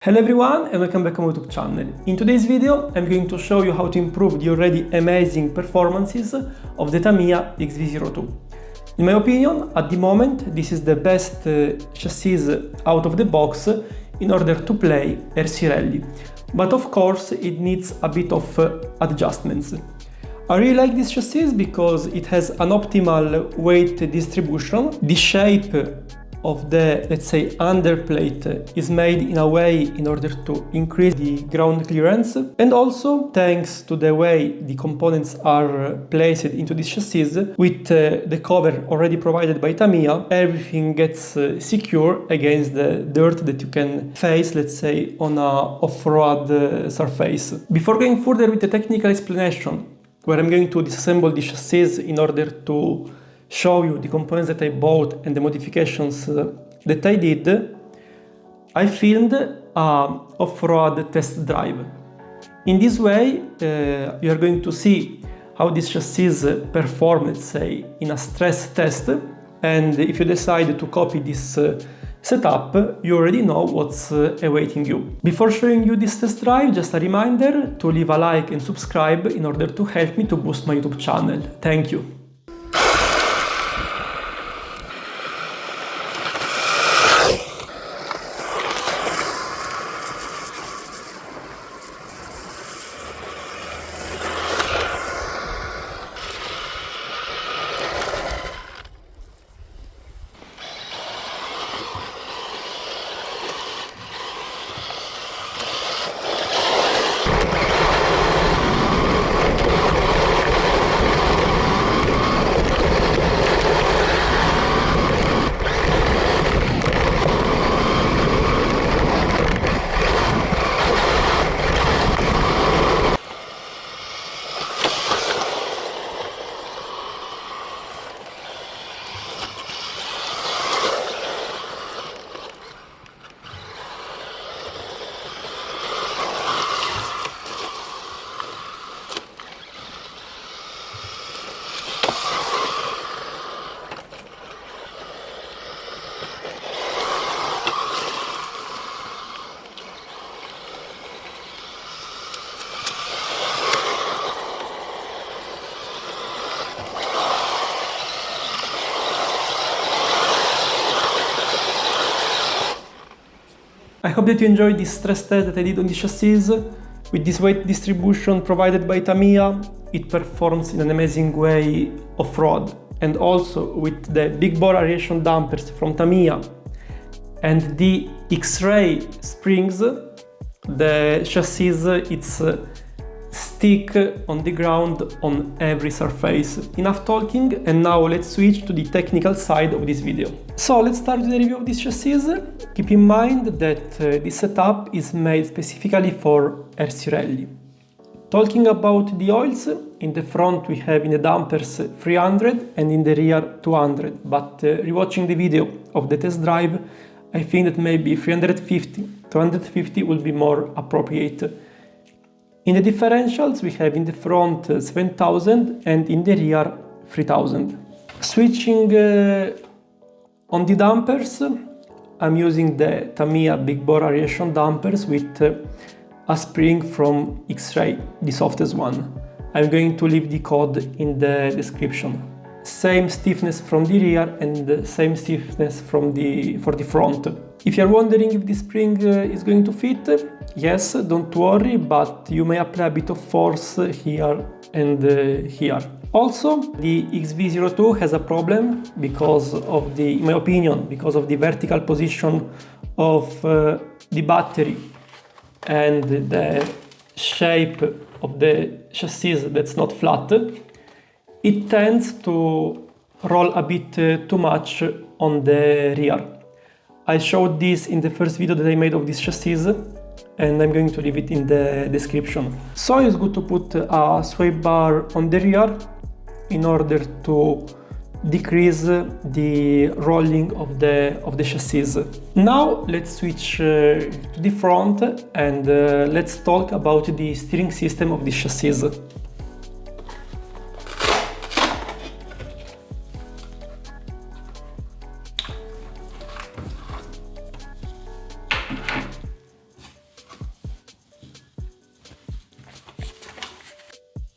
Hello everyone and welcome back on my YouTube channel. In today's video I'm going to show you how to improve the already amazing performances of the Tamiya XV-02. In my opinion, at the moment, this is the best chassis out of the box in order to play RC Rally. But of course it needs a bit of adjustments. I really like this chassis because it has an optimal weight distribution. The shape of the, let's say, underplate is made in a way in order to increase the ground clearance, and also thanks to the way the components are placed into this chassis with the cover already provided by Tamiya, everything gets secure against the dirt that you can face, let's say, on a off-road surface. Before going further with the technical explanation, where I'm going to disassemble the chassis in order to show you the components that I bought and the modifications that I did, I filmed an off-road test drive. In this way, you are going to see how this chassis performs, let's say, in a stress test, and if you decide to copy this setup, you already know what's awaiting you. Before showing you this test drive, just a reminder to leave a like and subscribe in order to help me to boost my YouTube channel. Thank you. I hope that you enjoyed this stress test that I did on the chassis. With this weight distribution provided by Tamiya, it performs in an amazing way off-road. And also with the big bore Aeration dampers from Tamiya and the Xray springs, the chassis it's stick on the ground on every surface. Enough talking, and now let's switch to the technical side of this video. So let's start with the review of this chassis. Keep in mind that this setup is made specifically for RC Rally. Talking about the oils, in the front we have in the dampers 300 and in the rear 200, but rewatching the video of the test drive, I think that maybe 250 will be more appropriate. In the differentials we have in the front 7000 and in the rear 3000. Switching on the dampers, I'm using the Tamiya big bore Aeration dampers with a spring from Xray, the softest one. I'm going to leave the code in the description. Same stiffness from the rear and the same stiffness for the front. If you're wondering if the spring is going to fit, yes, don't worry, but you may apply a bit of force here and here. Also, the XV-02 has a problem because of the, in my opinion, because of the vertical position of the battery and the shape of the chassis that's not flat. It tends to roll a bit too much on the rear. I showed this in the first video that I made of this chassis, and I'm going to leave it in the description. So it's good to put a sway bar on the rear in order to decrease the rolling of the chassis. Now let's switch to the front and let's talk about the steering system of this chassis.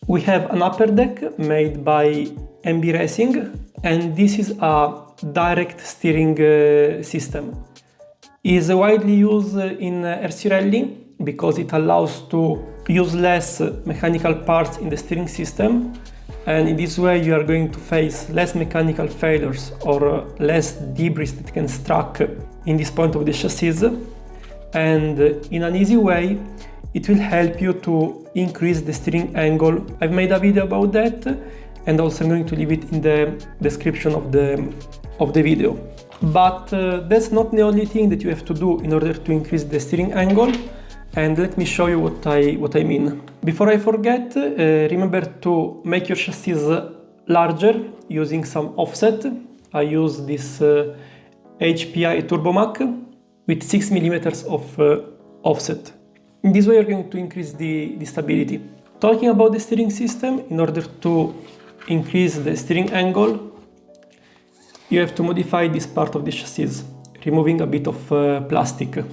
We have an Upperdeck made by EmbieRacing, and this is a direct steering system. It is widely used in RC Rally because it allows to use less mechanical parts in the steering system, and in this way you are going to face less mechanical failures or less debris that can struck in this point of the chassis, and in an easy way it will help you to increase the steering angle. I've made a video about that, and also I'm going to leave it in the description of the video. But that's not the only thing that you have to do in order to increase the steering angle, and let me show you what I mean. Before I forget, remember to make your chassis larger using some offset. I use this HPI Turbomac with 6 mm of offset. In this way you're going to increase the stability. Talking about the steering system, in order to increase the steering angle, you have to modify this part of the chassis, removing a bit of plastic.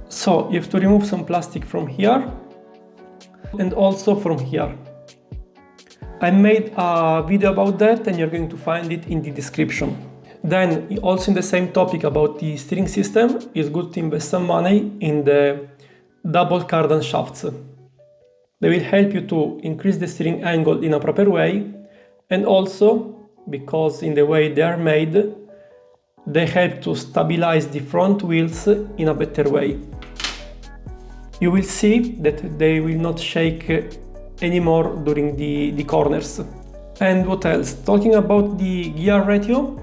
So you have to remove some plastic from here and also from here. I made a video about that, and you're going to find it in the description. Then, also in the same topic about the steering system, it's good to invest some money in the double Cardan shafts. They will help you to increase the steering angle in a proper way, and also, because in the way they are made, they help to stabilize the front wheels in a better way. You will see that they will not shake anymore during the corners. And what else? Talking about the gear ratio,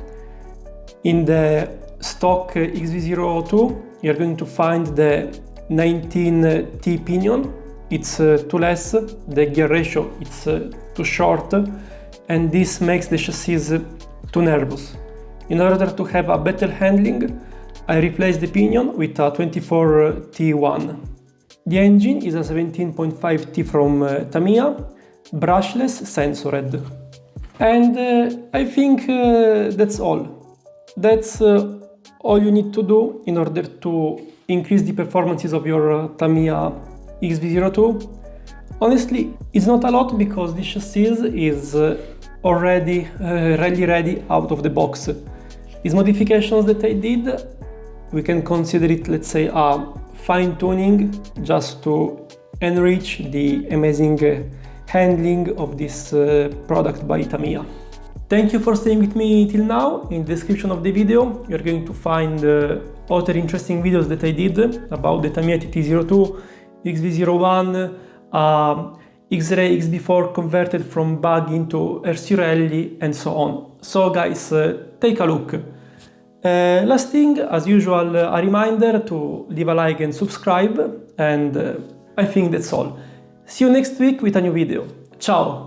in the stock XV-02 you're going to find the 19T Pinion. It's too less, the gear ratio it's too short, and this makes the chassis too nervous. In order to have a better handling, I replaced the Pinion with a 24T1. The engine is a 17.5T from Tamiya, brushless sensored. And I think that's all. That's all you need to do in order to increase the performances of your Tamiya XV-02. Honestly, it's not a lot because this chassis is already rally ready out of the box. These modifications that I did, we can consider it, let's say, a fine-tuning just to enrich the amazing handling of this product by Tamiya. Thank you for staying with me till now. In the description of the video you're going to find other interesting videos that I did about the Tamiya TT-02, XV-01, Xray XB4 converted from bug into RC Rally, and so on. So guys, take a look. Last thing, as usual, a reminder to leave a like and subscribe, and I think that's all. See you next week with a new video. Ciao!